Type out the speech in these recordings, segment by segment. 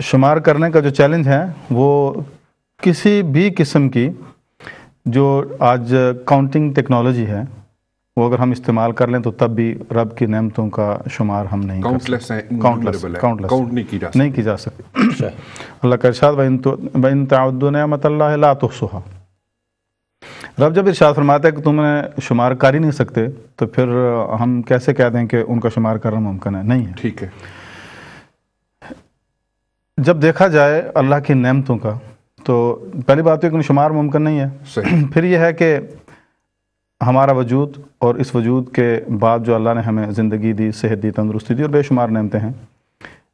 شمار کرنے کا جو چیلنج ہے وہ کسی بھی قسم کی جو آج کاؤنٹنگ ٹیکنالوجی ہے وہ اگر ہم استعمال کر لیں تو تب بھی رب کی نعمتوں کا شمار ہم نہیں کر سکتے. کاؤنٹ نہیں کی جا سکتی. اللہ کا ارشاد وَإِن تَعُدُّوا نِعْمَةَ اللَّهِ لَا تُحْصُوهَا. رب جب ارشاد فرماتا ہے کہ تم شمار کر ہی نہیں سکتے تو پھر ہم کیسے کہہ دیں کہ ان کا شمار کرنا ممکن ہے؟ نہیں ہے. ٹھیک ہے. جب دیکھا جائے اللہ کی نعمتوں کا تو پہلی بات ہے کہ شمار ممکن نہیں ہے. صحیح. پھر یہ ہے کہ ہمارا وجود اور اس وجود کے بعد جو اللہ نے ہمیں زندگی دی، صحت دی، تندرستی دی اور بے شمار نعمتیں ہیں،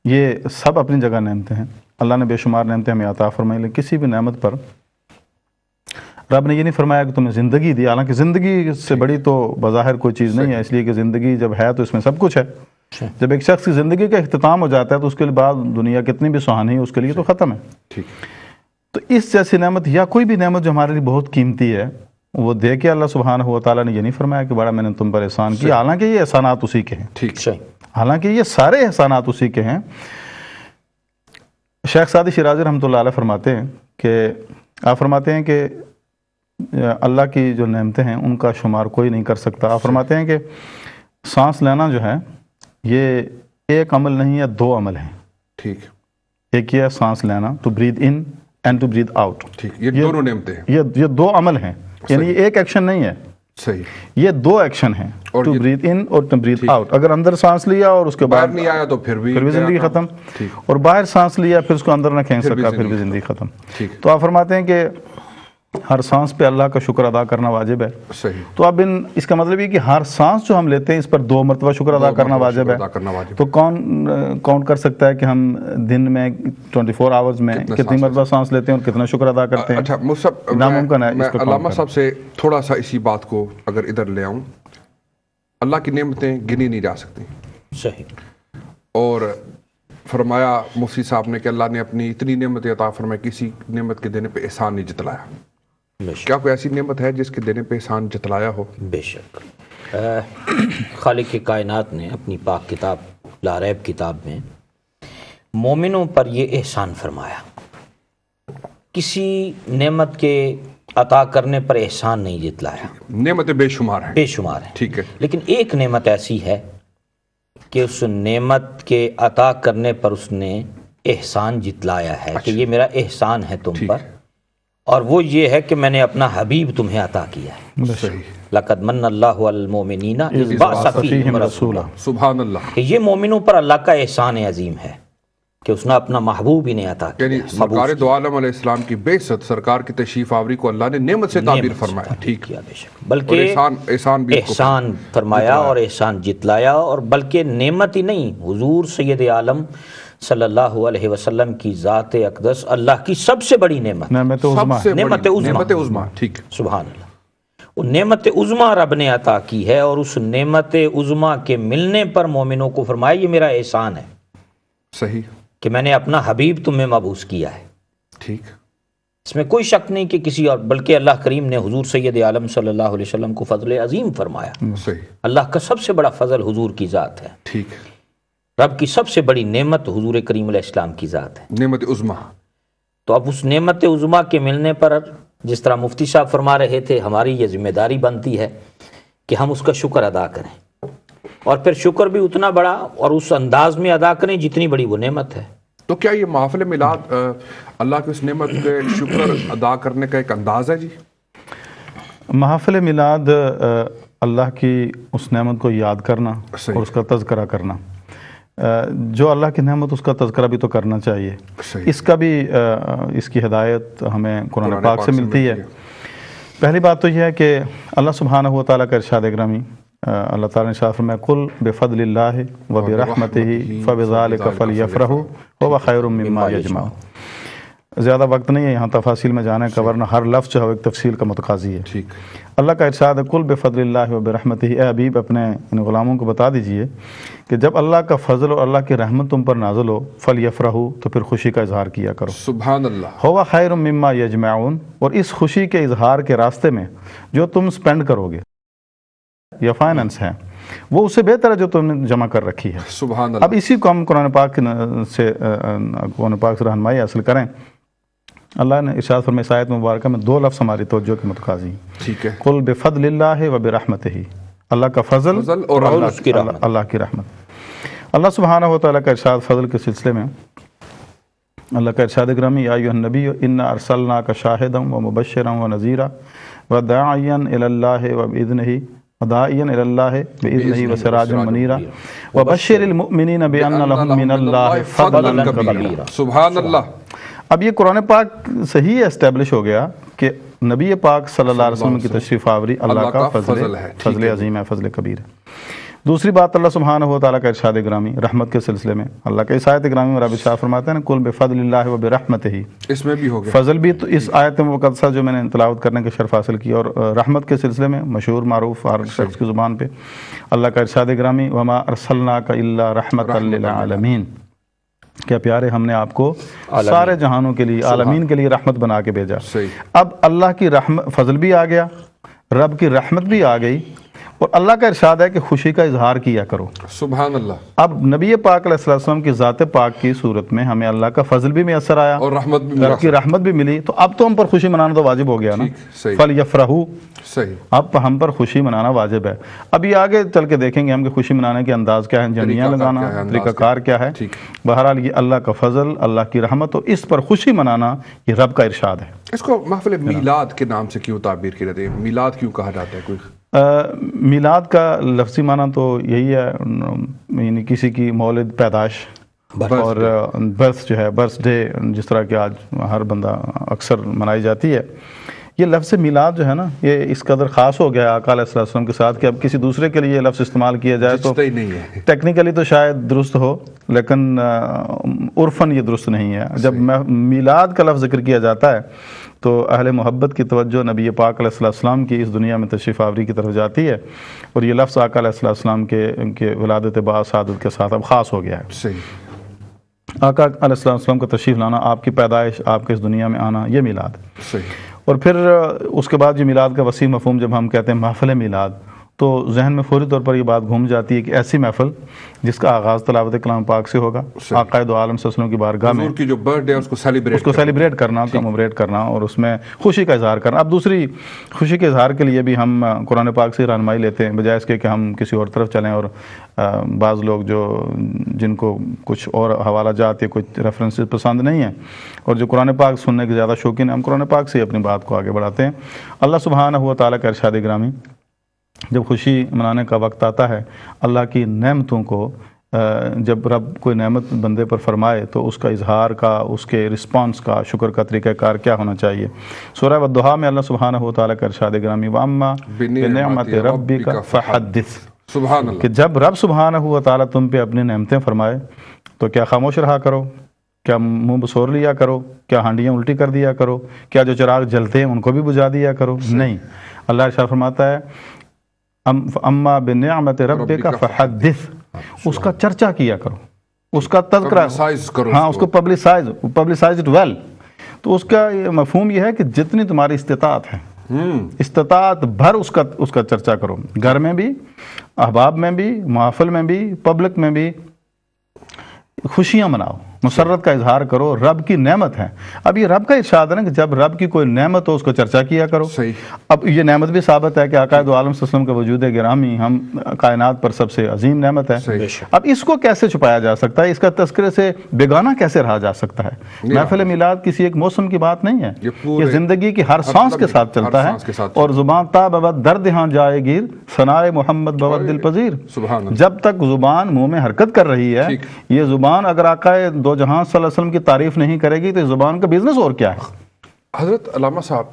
یہ سب اپنی جگہ نعمتیں ہیں. اللہ نے بے شمار نعمتیں ہمیں عطا فرمائی، لیکن کسی بھی نعمت پر رب نے یہ نہیں فرمایا کہ تمہیں زندگی دی. حالانکہ زندگی سے بڑی تو بظاہر کوئی چیز نہیں ہے، اس لیے کہ زندگی جب ہے تو اس میں سب کچھ ہے. جب ایک شخص کی زندگی کا اختتام ہو جاتا ہے تو اس کے بعد دنیا کتنی بھی سہانی ہے اس کے لیے تو ختم ہے. ٹھیک. تو اس جیسی نعمت یا کوئی بھی نعمت جو ہمارے لیے بہت قیمتی ہے وہ دے کے اللہ سبحانہ و تعالیٰ نے یہ نہیں فرمایا کہ بڑا میں نے تم پر احسان کیا، حالانکہ یہ احسانات اسی کے ہیں. ٹھیک. حالانکہ یہ سارے احسانات اسی کے ہیں. شیخ سعدی شیرازی رحمۃ اللہ علیہ فرماتے ہیں کہ آپ فرماتے ہیں کہ اللہ کی جو نعمتیں ہیں ان کا شمار کوئی نہیں کر سکتا. آپ فرماتے ہیں کہ سانس لینا جو ہے یہ ایک عمل نہیں ہے، دو عمل ہیں. ٹھیک. ایک یہ ہے سانس لینا، to breathe in and to breathe out. ٹھیک. یہ دونوں نعمتیں ہیں. یہ دو عمل ہیں، یعنی یہ ایک ایکشن نہیں ہے. صحیح. یہ دو ایکشن ہیں، ٹو بریتھ ان اور ٹو بریتھ آؤٹ. اگر اندر سانس لیا اور اس کے بعد نہیں آیا تو پھر بھی زندگی ختم، اور باہر سانس لیا پھر اس کو اندر نہ کھینچ سکا پھر بھی زندگی ختم. تو آپ فرماتے ہیں کہ ہر سانس پہ اللہ کا شکر ادا کرنا واجب ہے. صحیح. تو اب اس کا مطلب یہ کہ ہر سانس جو ہم لیتے ہیں اس پر 2 مرتبہ شکر ادا کرنا واجب ہے. تو کون کاؤنٹ کر سکتا ہے کہ ہم دن میں 24 آورز میں کتنی مرتبہ سانس لیتے ہیں اور کتنا شکر ادا کرتے ہیں؟ اچھا مصعب، ناممکن ہے. میں علامہ صاحب سے تھوڑا سا اسی بات کو اگر ادھر لے آؤں، اللہ کی نعمتیں گنی نہیں جا سکتی. صحیح. اور فرمایا مفتی صاحب نے کہ اللہ نے اپنی اتنی نعمت عطا فرمائی، کسی نعمت کے دینے پہ احسان نہیں جتلایا. کیا کوئی ایسی نعمت ہے جس کے دینے پہ احسان جتلایا ہو؟ بے شک. خالق کائنات نے اپنی پاک کتاب لا ریب کتاب میں مومنوں پر یہ احسان فرمایا. کسی نعمت کے عطا کرنے پر احسان نہیں جتلایا. نعمتیں بے شمار ہیں. بے شمار ہیں. ٹھیک ہے. لیکن ایک نعمت ایسی ہے کہ اس نعمت کے عطا کرنے پر اس نے احسان جتلایا ہے کہ یہ میرا احسان ہے تم پر، اور وہ یہ ہے کہ میں نے اپنا حبیب تمہیں عطا کیا ہے. صحیح. لقد من اللہ علی المؤمنین اذ بعث فیہم رسولا. سبحان اللہ. کہ یہ مومنوں پر اللہ کا احسان عظیم ہے کہ اس نے اپنا محبوب انہیں عطا کیا. یعنی سرکار دو عالم علیہ السلام کی بعثت، سرکار کی تشریف آوری کو اللہ نے نعمت سے تعبیر فرمایا. ٹھیک کیا. بے شک. بلکہ احسان فرمایا اور احسان جتلایا، اور بلکہ نعمت ہی نہیں، حضور سید عالم صلی اللہ علیہ وسلم کی ذات اقدس اللہ کی سب سے بڑی نعمت، نعمت عظما. ٹھیک. سبحان اللہ. وہ نعمت عظما رب نے عطا کی ہے، اور اس نعمت عظما کے ملنے پر مومنوں کو فرمایا یہ میرا احسان ہے. صحیح. کہ میں نے اپنا حبیب تمہیں مبعوث کیا ہے. ٹھیک. اس میں کوئی شک نہیں کہ کسی اور، بلکہ اللہ کریم نے حضور سید عالم صلی اللہ علیہ وسلم کو فضل عظیم فرمایا. صحیح. اللہ کا سب سے بڑا فضل حضور کی ذات ہے. ٹھیک. رب کی سب سے بڑی نعمت حضور کریم علیہ السلام کی ذات ہے، نعمت عظما. تو اب اس نعمت عظما کے ملنے پر جس طرح مفتی صاحب فرما رہے تھے، ہماری یہ ذمہ داری بنتی ہے کہ ہم اس کا شکر ادا کریں، اور پھر شکر بھی اتنا بڑا اور اس انداز میں ادا کریں جتنی بڑی وہ نعمت ہے. تو کیا یہ محافل میلاد اللہ کی اس نعمت کے شکر ادا کرنے کا ایک انداز ہے؟ جی محافل میلاد اللہ کی اس نعمت کو یاد کرنا اور اس کا تذکرہ کرنا. جو اللہ کی نعمت اس کا تذکرہ بھی تو کرنا چاہیے. اس کا بھی اس کی ہدایت ہمیں قرآن پاک سے ملتی ہے. پہلی بات تو یہ ہے کہ اللہ سبحانہ و تعالیٰ کا ارشاد اکرامی، اللہ تعالیٰ نے ارشاد فرمایا قل بفضل اللہ وبرحمتہ فبذلک فلیفرحوا وهو خیر مما یجمعون. زیادہ وقت نہیں ہے یہاں تفاصیل میں جانے کا، ورنہ ہر لفظ جو ہے ایک تفصیل کا متقاضی ہے. ٹھیک. اللہ کا ارشاد ہے قل بفضل اللہ وبرحمتہ. اے حبیب اپنے ان غلاموں کو بتا دیجئے کہ جب اللہ کا فضل اور اللہ کی رحمت تم پر نازل ہو فلیفرحوا، تو پھر خوشی کا اظہار کیا کرو. سبحان اللہ. هو خیر مما یجمعون. اور اس خوشی کے اظہار کے راستے میں جو تم سپینڈ کرو گے یا فائننس ہے وہ اس سے بہتر ہے جو تم نے جمع کر رکھی ہے. سبحان اللہ. اب اسی کو ہم قرآن پاک سے رہنمائی حاصل کریں. اللہ نے ارشاد فرمایا اس آیت مبارکہ میں 2 لفظ ہماری توجہ کے متقاضی ہیں. ٹھیک ہے. قل بفضل اللہ و برحمتہ، اللہ کا فضل اور اللہ کی رحمت. اللہ سبحانہ و تعالیٰ کا ارشاد فضل کے سلسلے میں، اللہ کا ارشاد گرامی یا ایھا النبی انا ارسلناک شاہدا و مبشرا و نذیرا و داعیا الی اللہ و باذنہ و سراجا منیرا وبشر المؤمنین بان لهم من اللہ فضلا کبیرا. سبحان اللہ. اب یہ قرآن پاک صحیح اسٹیبلش ہو گیا کہ نبی پاک صلی اللہ علیہ وسلم کی تشریف آوری اللہ کا فضل عظیم ہے، فضل کبیر ہے. دوسری بات اللہ سبحانہ و تعالیٰ کا ارشاد گرامی رحمت کے سلسلے میں، اللہ کا اس آیت گرامی میں رب ارشاد فرماتے ہیں قل بفضل اللہ و برحمتہ، اس میں بھی ہو گیا فضل بھی تو اس آیت مقدسہ جو میں نے تلاوت کرنے کا شرف حاصل کیا، اور رحمت کے سلسلے میں مشہور معروف ہر شخص کی زبان پہ اللہ کا ارشاد گرامی وما ارسلناک الا رحمۃ للعالمین، کیا پیارے ہم نے آپ کو سارے جہانوں کے لیے، عالمین کے لیے رحمت بنا کے بھیجا. اب اللہ کی رحمت فضل بھی آ گیا، رب کی رحمت بھی آ گئی، اور اللہ کا ارشاد ہے کہ خوشی کا اظہار کیا کرو. سبحان اللہ. اب نبی پاک علیہ السلام کی ذات پاک کی صورت میں ہمیں اللہ کا فضل بھی میسر آیا اور رحمت بھی رب کی رحمت بھی ملی، تو اب تو ہم پر خوشی منانا تو واجب ہو گیا نا. فَلْيَفْرَحُوا، صحیح، اب ہم پر خوشی منانا واجب ہے. اب یہ آگے چل کے دیکھیں گے ہم کہ خوشی منانے کے انداز کیا ہے، جنیاں لگانا، طریقہ کار کیا ہے. بہرحال یہ اللہ کا فضل، اللہ کی رحمت، اور اس پر خوشی منانا یہ رب کا ارشاد ہے. اس کو محفل میلاد کے نام سے کیوں تعبیر کی جاتی ہے؟ میلاد کیوں کہا جاتا ہے؟ کوئی میلاد کا لفظی معنی تو یہی ہے، یعنی کسی کی مولد، پیدائش، اور برتھ جو ہے، برتھ ڈے، جس طرح کہ آج ہر بندہ اکثر منائی جاتی ہے. یہ لفظ میلاد جو ہے نا، یہ اس قدر خاص ہو گیا آقا علیہ السلام کے ساتھ کہ اب کسی دوسرے کے لیے یہ لفظ استعمال کیا جائے تو ٹیکنیکلی تو شاید درست ہو، لیکن عرفاً یہ درست نہیں ہے. جب میلاد کا لفظ ذکر کیا جاتا ہے تو اہل محبت کی توجہ نبی پاک علیہ السلام کی اس دنیا میں تشریف آوری کی طرف جاتی ہے، اور یہ لفظ آقا علیہ السلام کے ولادت باعث سعادت کے ساتھ اب خاص ہو گیا ہے. صحیح. آقا علیہ السلام کا تشریف لانا، آپ کی پیدائش، آپ کے اس دنیا میں آنا، یہ میلاد ہے. صحیح. اور پھر اس کے بعد یہ میلاد کا وسیع مفہوم جب ہم کہتے ہیں محفل میلاد، تو ذہن میں فوری طور پر یہ بات گھوم جاتی ہے کہ ایسی محفل جس کا آغاز تلاوت کلام پاک سے ہوگا، آقا دو عالم صلی اللہ علیہ وسلم کی بارگاہ میں حضور کی جو برتھ ڈے ہے اس کو سیلیبریٹ کرنا، کمیموریٹ کرنا، اور اس میں خوشی کا اظہار کرنا. اب دوسری خوشی کے اظہار کے لیے بھی ہم قرآن پاک سے رہنمائی لیتے ہیں، بجائے اس کے کہ ہم کسی اور طرف چلیں. اور بعض لوگ جن کو کچھ اور حوالہ جات یا کچھ ریفرنسز پسند نہیں ہیں، اور جو قرآن پاک سننے کے زیادہ شوقین ہیں، ہم قرآن پاک سے اپنی بات کو آگے بڑھاتے ہیں. اللہ سبحانہ و تعالیٰ کا ارشاد گرامی جب خوشی منانے کا وقت آتا ہے، اللہ کی نعمتوں کو جب رب کوئی نعمت بندے پر فرمائے تو اس کا اظہار کا، اس کے رسپانس کا، شکر کا طریقہ کار کیا ہونا چاہیے. سورہ والضحیٰ میں اللہ سبحانہ و تعالیٰ کا ارشاد گرامی وَأَمَّا بِنِعْمَتِ رَبِّكَ فَحَدِّثْ، سبحان اللہ. کہ جب رب سبحانہ و تعالیٰ تم پہ اپنی نعمتیں فرمائے تو کیا خاموش رہا کرو، کیا منہ بسور لیا کرو، کیا ہانڈیاں الٹی کر دیا کرو، کیا جو چراغ جلتے ہیں ان کو بھی بجھا دیا کرو؟ نہیں. اللہ ارشاد فرماتا ہے اما بنعمت ربک فحدث، اس کا چرچا کیا کرو، اس کا تذکرہ کرو، ہاں اس کو پبلسائز اٹ ویل. تو اس کا مفہوم یہ ہے کہ جتنی تمہاری استطاعت ہے، استطاعت بھر اس کا چرچا کرو، گھر میں بھی، احباب میں بھی، محافل میں بھی، پبلک میں بھی. خوشیاں مناؤ، مسرت کا اظہار کرو، رب کی نعمت ہے. اب یہ رب کا ارشاد ہے نا کہ جب رب کی کوئی نعمت ہو اس کو چرچا کیا کرو. اب یہ نعمت بھی ثابت ہے کہ آقا دو عالم صلی اللہ علیہ وسلم کا وجود گرامی ہم کائنات پر سب سے عظیم نعمت ہے. اب اس کو کیسے چھپایا جا سکتا ہے، اس کا تذکرے سے بیگانہ کیسے رہا جا سکتا ہے؟ محفل میلاد کسی ایک موسم کی بات نہیں ہے، یہ زندگی کی ہر سانس کے ساتھ چلتا ہے. اور زبان تا بابد درد ہاں جائے گیر، ثنائے محمد بابد دل پذیر. جب تک زبان منہ میں حرکت کر رہی ہے، یہ زبان اگر آقا دو جہاں صلی اللہ علیہ وسلم کی تعریف نہیں کرے گی تو اس زبان کا بزنس اور کیا ہے؟ حضرت علامہ صاحب،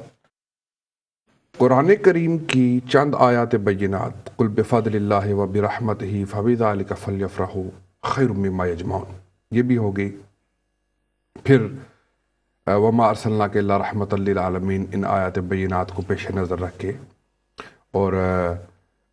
قرآن کریم کی چند آیات بینات قل بفضل اللہ و برحمتہ فبذلک فلیفرحوا خیر مما یجمعون، یہ بھی ہو گئی. پھر وما ارسلناک الا رحمۃ للعالمین، ان آیات بینات کو پیش نظر رکھ کے، اور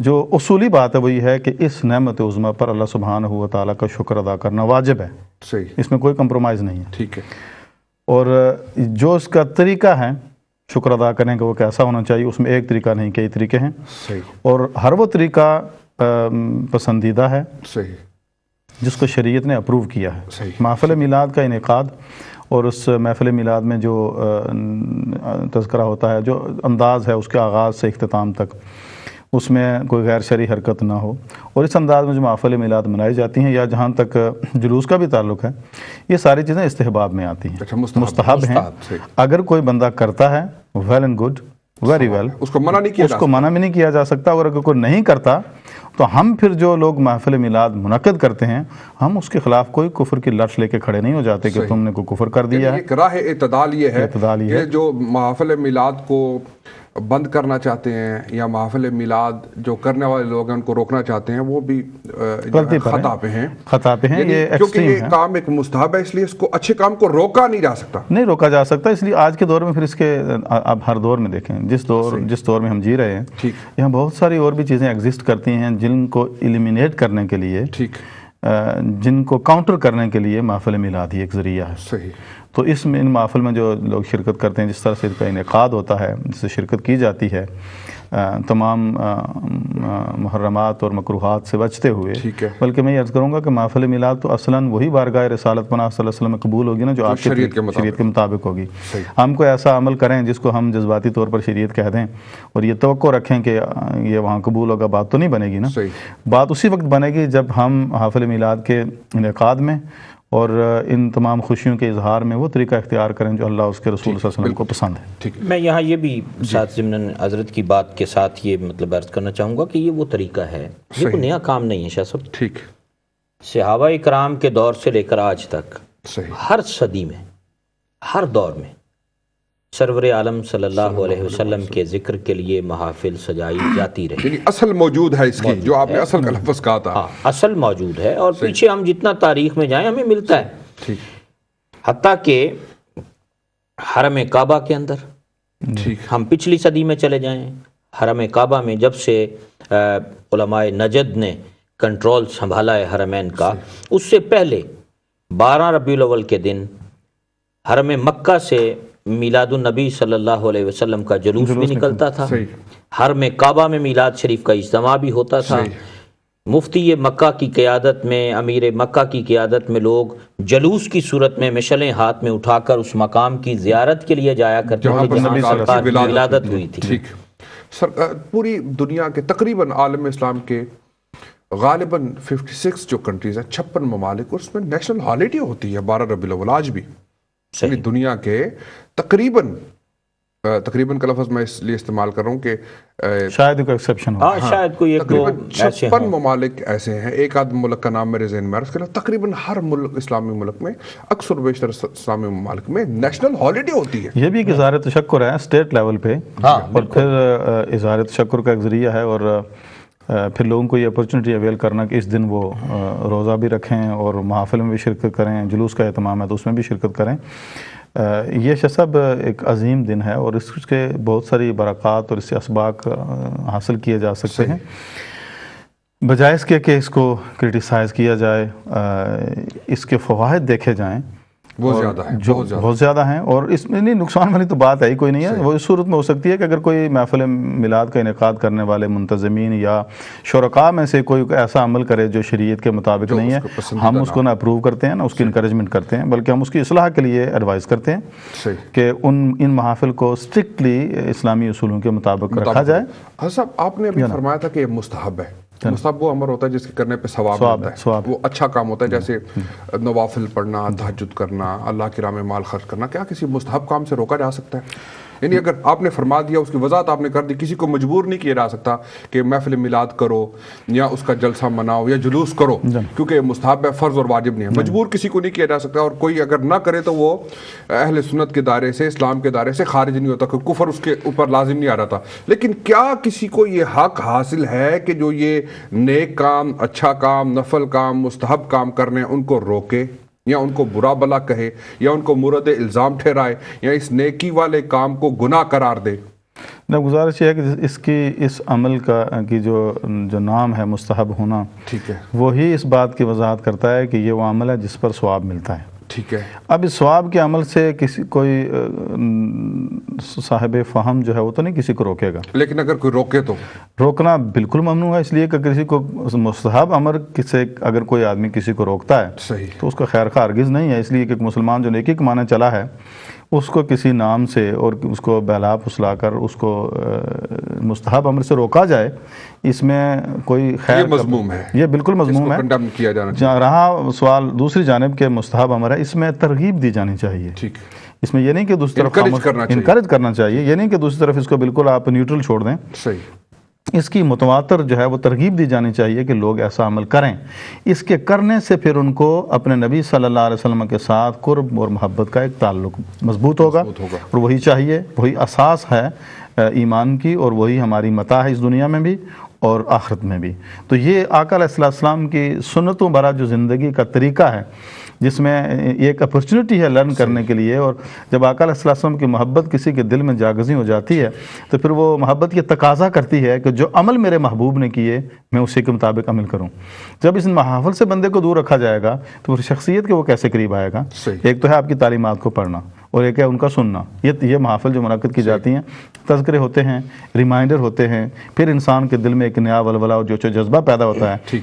جو اصولی بات ہے وہ یہ ہے کہ اس نعمت عظمیٰ پر اللہ سبحانہ و تعالیٰ کا شکر ادا کرنا واجب ہے، صحیح، اس میں کوئی کمپرومائز نہیں ہے۔ ٹھیک ہے، اور جو اس کا طریقہ ہے شکر ادا کرنے کا وہ کیسا ہونا چاہیے، اس میں ایک طریقہ نہیں، کئی طریقے ہیں، صحیح، اور ہر وہ طریقہ پسندیدہ ہے صحیح، جس کو شریعت نے اپروو کیا ہے۔ صحیح، محفل میلاد کا انعقاد اور اس محفل میلاد میں جو تذکرہ ہوتا ہے، جو انداز ہے اس کے آغاز سے اختتام تک، اس میں کوئی غیر شرعی حرکت نہ ہو، اور اس انداز میں جو محفل میلاد منائی جاتی ہیں یا جہاں تک جلوس کا بھی تعلق ہے، یہ ساری چیزیں استحباب میں آتی ہیں، اچھا، مستحب ہیں۔ صحیح، اگر کوئی بندہ کرتا ہے well and good, very well, اس کو منع نہیں کیا اس کو منع بھی نہیں کیا جا سکتا، اور اگر کوئی نہیں کرتا تو ہم پھر جو لوگ محفل میلاد منعقد کرتے ہیں، ہم اس کے خلاف کوئی کفر کی لڑ لے کے کھڑے نہیں ہو جاتے کہ تم نے کوئی کفر کر دیا ہے۔ ایک راہ اعتدال یہ ہے اعتدال یہ کہ جو محافل میلاد کو بند کرنا چاہتے ہیں یا محافل میلاد جو کرنے والے لوگ ہیں ان کو روکنا چاہتے ہیں، وہ بھی غلطی پر خطا پہ ہیں، خطا پہ ہیں، یعنی یہ کیونکہ ایکسٹریم یہ ہے، کام ایک مستحب ہے، اس لیے اس کو اچھے کام کو روکا نہیں جا سکتا۔ نہیں روکا جا سکتا۔ اس لیے آج کے دور میں پھر اس کے اب ہر دور میں دیکھیں، جس دور میں ہم جی رہے ہیں، ٹھیک، یہاں بہت ساری اور بھی چیزیں ایگزسٹ کرتی ہیں جن کو ایلیمینیٹ کرنے کے لیے، ٹھیک، جن کو کاؤنٹر کرنے کے لیے محفل میلاد ہی ایک ذریعہ ہے۔ صحیح، تو اس میں ان محفل میں جو لوگ شرکت کرتے ہیں، جس طرح سے اس کا انعقاد ہوتا ہے، جس سے شرکت کی جاتی ہے، تمام محرمات اور مکروہات سے بچتے ہوئے، ٹھیک ہے، بلکہ میں یہ عرض کروں گا کہ محفل میلاد تو اصلاً وہی بارگاہ رسالت پناہ صلی اللہ علیہ وسلم میں قبول ہوگی نا جو آپ کی شریعت کے مطابق ہوگی۔ ہم کوئی ایسا عمل کریں جس کو ہم جذباتی طور پر شریعت کہہ دیں اور یہ توقع رکھیں کہ یہ وہاں قبول ہوگا، بات تو نہیں بنے گی نا۔ بات اسی وقت بنے گی جب ہم محفل میلاد کے انعقاد میں اور ان تمام خوشیوں کے اظہار میں وہ طریقہ اختیار کریں جو اللہ اس کے رسول صلی اللہ علیہ وسلم کو پسند ہے۔ میں یہاں یہ بھی ساتھ ضمن حضرت کی بات کے ساتھ یہ مطلب عرض کرنا چاہوں گا کہ یہ وہ طریقہ ہے، یہ کوئی نیا کام نہیں ہے شاہ صاحب۔ ٹھیک، صحابہ اکرام کے دور سے لے کر آج تک صحیح، ہر صدی میں، ہر دور میں سرور عالم صلی اللہ علیہ وسلم کے ذکر کے لیے محافل سجائی جاتی رہی۔ یعنی اصل موجود ہے اس کی، جو آپ نے اصل کا لفظ کہا تھا، ہاں، اصل موجود ہے، اور پیچھے ہم جتنا تاریخ میں جائیں ہمیں ملتا ہے، ٹھیک، حتیٰ کہ حرم کعبہ کے اندر ٹھیک، ہم پچھلی صدی میں چلے جائیں، حرم کعبہ میں جب سے علماء نجد نے کنٹرول سنبھالا ہے حرمین کا، اس سے پہلے 12 ربیع الاول کے دن حرم مکہ سے میلاد النبی صلی اللہ علیہ وسلم کا جلوس بھی نکلتا تھا، حرم کعبہ میں میلاد شریف کا اجتماع بھی ہوتا تھا، مفتی مکہ کی قیادت میں، امیر مکہ کی قیادت میں لوگ جلوس کی صورت میں مشعلیں ہاتھ میں اٹھا کر اس مقام کی زیارت کے لیے جایا کرتے تھے جہاں سرکار کی ولادت ہوئی تھی۔ ٹھیک، پوری دنیا کے تقریباً عالم اسلام کے غالباً 56 جو کنٹریز ہیں، 56 ممالک، اس میں نیشنل ہالیڈے ہوتی ہے 12 ربیع الاول آج بھی، یعنی دنیا کے تقریباً کا لفظ میں اس لیے استعمال کر رہا ہوں کہ شاید کوئی ایکسیپشن ہو، شاید کوئی ایک دو ایسے 56 ممالک ایسے ہیں، ایک آدھ ملک کا نام میرے ذہن میں اس کے علاوہ تقریباً ہر ملک، اسلامی ملک میں، اکثر بیشتر اسلامی ممالک میں نیشنل ہالیڈے ہوتی ہے۔ یہ بھی ایک اظہار تشکر ہے اسٹیٹ لیول پہ، اور پھر اظہار تشکر کا ایک ذریعہ ہے، اور پھر لوگوں کو یہ اپرچونٹی اویل کرنا کہ اس دن وہ روزہ بھی رکھیں اور محافل میں بھی شرکت کریں، جلوس کا اہتمام ہے تو اس میں بھی شرکت کریں۔ یہ شاہ صاحب ایک عظیم دن ہے اور اس کے بہت ساری برکات اور اس سے اسباق حاصل کیے جا سکتے ہیں، بجائے اس کے کہ اس کو کرٹیسائز کیا جائے، اس کے فوائد دیکھے جائیں، وہ زیادہ ہیں، بہت زیادہ ہیں، اور اس میں نہیں نقصان والی تو بات ہے ہی کوئی نہیں ہے۔ وہ اس صورت میں ہو سکتی ہے کہ اگر کوئی محفل میلاد کا انعقاد کرنے والے منتظمین یا شرکاء میں سے کوئی ایسا عمل کرے جو شریعت کے مطابق نہیں ہے، ہم اس کو نہ اپروو کرتے ہیں، نہ اس کی انکریجمنٹ کرتے ہیں، بلکہ ہم اس کی اصلاح کے لیے ایڈوائز کرتے ہیں کہ ان محافل کو اسٹرکٹلی اسلامی اصولوں کے مطابق رکھا جائے۔ حضرت صاحب، آپ نے ابھی فرمایا تھا کہ یہ مستحب ہے، مستحب وہ امر ہوتا ہے جس کے کرنے پہ ثواب ملتا ہے، وہ اچھا کام ہوتا ہے، جیسے نوافل پڑھنا، تہجد کرنا، اللہ کی راہ میں مال خرچ کرنا۔ کیا کسی مستحب کام سے روکا جا سکتا ہے؟ یعنی اگر آپ نے فرما دیا، اس کی وضاحت آپ نے کر دی، کسی کو مجبور نہیں کیا جا سکتا کہ محفل میلاد کرو یا اس کا جلسہ مناؤ یا جلوس کرو، کیونکہ مستحب ہے، فرض اور واجب نہیں ہے، مجبور کسی کو نہیں کیا جا سکتا، اور کوئی اگر نہ کرے تو وہ اہل سنت کے دائرے سے، اسلام کے دائرے سے خارج نہیں ہوتا، کوئی کفر اس کے اوپر لازم نہیں آ رہا تھا۔ لیکن کیا کسی کو یہ حق حاصل ہے کہ جو یہ نیک کام، اچھا کام، نفل کام، مستحب کام کرنے ان کو روکے یا ان کو برا بلا کہے یا ان کو مورد الزام ٹھہرائے یا اس نیکی والے کام کو گناہ قرار دے؟ نہ گزارش یہ ہے کہ اس عمل کی جو نام ہے مستحب ہونا، ٹھیک ہے، وہی اس بات کی وضاحت کرتا ہے کہ یہ وہ عمل ہے جس پر ثواب ملتا ہے۔ ٹھیک ہے، اب اس ثواب کے عمل سے کوئی صاحب فہم جو ہے وہ تو نہیں کسی کو روکے گا، لیکن اگر کوئی روکے تو روکنا بالکل ممنوع ہے، اس لیے کہ کسی کو مستحب امر سے اگر کوئی آدمی کسی کو روکتا ہے صحیح، تو اس کا خیر خواہ ہرگز نہیں ہے، اس لیے کہ ایک مسلمان جو نیکی کمانے چلا ہے اس کو کسی نام سے اور اس کو بہلا پھسلا کر اس کو مستحب امر سے روکا جائے، اس میں کوئی خیر یہ مذموم ہے، یہ بالکل مذموم ہے۔ کنڈم کیا جانا چاہیے۔ جہاں رہا سوال دوسری جانب کے مستحب امر ہے، اس میں ترغیب دی جانی چاہیے، ٹھیک، اس میں یہ نہیں کہ دوسری طرف انکریج کرنا چاہیے، یہ نہیں کہ دوسری طرف اس کو بالکل آپ نیوٹرل چھوڑ دیں، صحیح، اس کی متواتر جو ہے وہ ترغیب دی جانی چاہیے کہ لوگ ایسا عمل کریں، اس کے کرنے سے پھر ان کو اپنے نبی صلی اللہ علیہ وسلم کے ساتھ قرب اور محبت کا ایک تعلق مضبوط ہوگا، اور وہی چاہیے، وہی اساس ہے ایمان کی، اور وہی ہماری متاع ہے اس دنیا میں بھی اور آخرت میں بھی۔ تو یہ آقا علیہ السلام کی سنتوں برا جو زندگی کا طریقہ ہے، جس میں ایک اپرچونٹی ہے لرن کرنے کے لیے، اور جب آقا علیہ السلام کی محبت کسی کے دل میں جاگزی ہو جاتی ہے تو پھر وہ محبت یہ تقاضا کرتی ہے کہ جو عمل میرے محبوب نے کیے میں اسی کے مطابق عمل کروں۔ جب اس محافل سے بندے کو دور رکھا جائے گا تو پھر شخصیت کے وہ کیسے قریب آئے گا؟ ایک تو ہے آپ کی تعلیمات کو پڑھنا، اور ایک ہے ان کا سننا۔ یہ محافل جو منعقد کی جاتی ہیں، تذکرے ہوتے ہیں، ریمائنڈر ہوتے ہیں، پھر انسان کے دل میں ایک نیا ولولہ اور جو جذبہ پیدا ہوتا ہے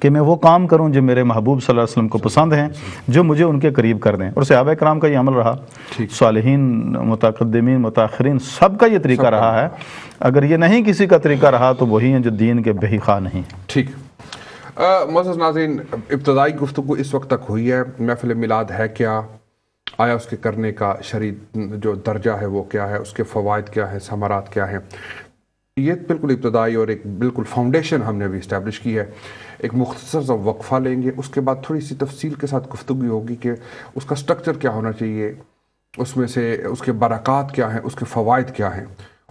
کہ میں وہ کام کروں جو میرے محبوب صلی اللہ علیہ وسلم کو پسند ہیں، جو مجھے ان کے قریب کر دیں۔ اور صحابہ کرام کا یہ عمل رہا، صالحین، متقدمین، متاخرین، سب کا یہ طریقہ رہا ہے۔ اگر یہ نہیں کسی کا طریقہ رہا تو وہی ہیں جو دین کے بے خواہ نہیں۔ ٹھیک، معزز ناظرین، ابتدائی گفتگو اس وقت تک ہوئی ہے، محفل میلاد ہے کیا، آیا اس کے کرنے کا شرعی جو درجہ ہے وہ کیا ہے، اس کے فوائد کیا ہیں، ثمرات کیا ہیں، یہ بالکل ابتدائی اور ایک بالکل فاؤنڈیشن ہم نے ابھی اسٹیبلش کی ہے۔ ایک مختصر سا وقفہ لیں گے، اس کے بعد تھوڑی سی تفصیل کے ساتھ گفتگو ہوگی کہ اس کا سٹرکچر کیا ہونا چاہیے، اس میں سے اس کے برکات کیا ہیں، اس کے فوائد کیا ہیں،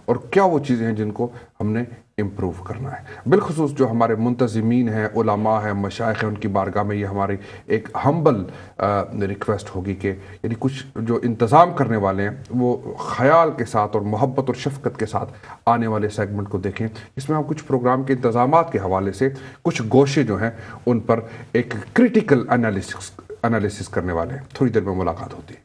اور کیا وہ چیزیں ہیں جن کو ہم نے امپروو کرنا ہے۔ بالخصوص جو ہمارے منتظمین ہیں، علماء ہیں، مشائخ ہیں، ان کی بارگاہ میں یہ ہماری ایک ہمبل ریکویسٹ ہوگی کہ یعنی کچھ جو انتظام کرنے والے ہیں وہ خیال کے ساتھ اور محبت اور شفقت کے ساتھ آنے والے سیگمنٹ کو دیکھیں، اس میں ہم کچھ پروگرام کے انتظامات کے حوالے سے کچھ گوشے جو ہیں ان پر ایک کریٹیکل انالیسس کرنے والے ہیں۔ تھوڑی دیر میں ملاقات ہوتی ہے۔